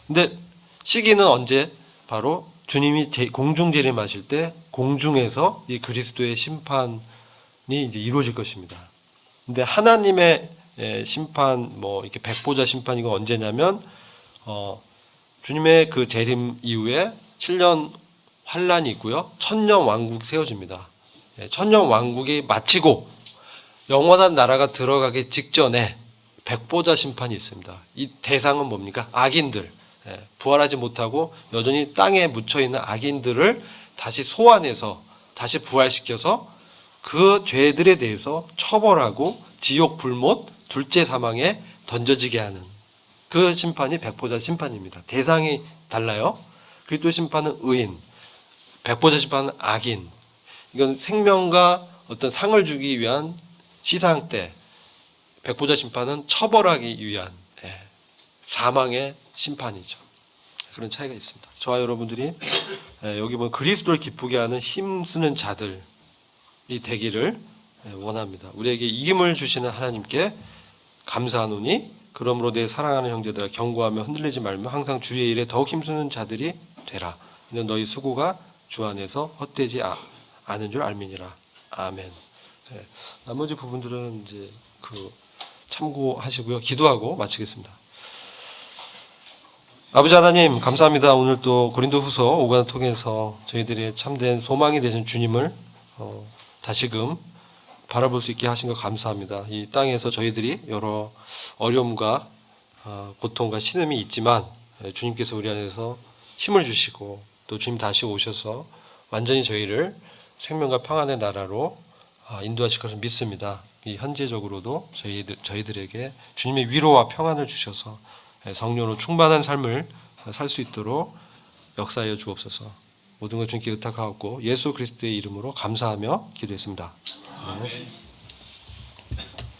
근데 시기는 언제? 바로 주님이 공중 재림하실 때 공중에서 이 그리스도의 심판이 이제 이루어질 것입니다. 근데 하나님의 심판, 이렇게 백보자 심판이고 언제냐면 주님의 그 재림 이후에 7년 환란이 있고요. 천년 왕국 세워집니다. 천년 왕국이 마치고 영원한 나라가 들어가기 직전에 백보자 심판이 있습니다. 이 대상은 뭡니까? 악인들. 부활하지 못하고 여전히 땅에 묻혀있는 악인들을 다시 소환해서 다시 부활시켜서 그 죄들에 대해서 처벌하고 지옥 불못 둘째 사망에 던져지게 하는 그 심판이 백보자 심판입니다. 대상이 달라요. 그리스도 심판은 의인, 백보자 심판은 악인. 이건 생명과 어떤 상을 주기 위한 시상 때, 백보자 심판은 처벌하기 위한 사망의 심판이죠. 그런 차이가 있습니다. 저와 여러분들이 여기 보면 그리스도를 기쁘게 하는 힘쓰는 자들이 되기를 원합니다. 우리에게 이김을 주시는 하나님께 감사하노니 그러므로 내 사랑하는 형제들아 경고하며 흔들리지 말며 항상 주의 일에 더욱 힘쓰는 자들이 되라. 이는 너희 수고가 주 안에서 헛되지 않은 줄 알미니라. 아멘. 예, 나머지 부분들은 이제 그 참고하시고요. 기도하고 마치겠습니다. 아버지 하나님 감사합니다. 오늘 또 고린도후서 5권을 통해서 저희들의 참된 소망이 되신 주님을 다시금 바라볼 수 있게 하신 것 감사합니다. 이 땅에서 저희들이 여러 어려움과 고통과 신음이 있지만 주님께서 우리 안에서 힘을 주시고 또 주님 다시 오셔서 완전히 저희를 생명과 평안의 나라로 인도하실 것을 믿습니다. 이 현재적으로도 저희들에게 주님의 위로와 평안을 주셔서 성령으로 충만한 삶을 살 수 있도록 역사하여 주옵소서. 모든 것 주님께 의탁하옵고 예수 그리스도의 이름으로 감사하며 기도했습니다. 아멘.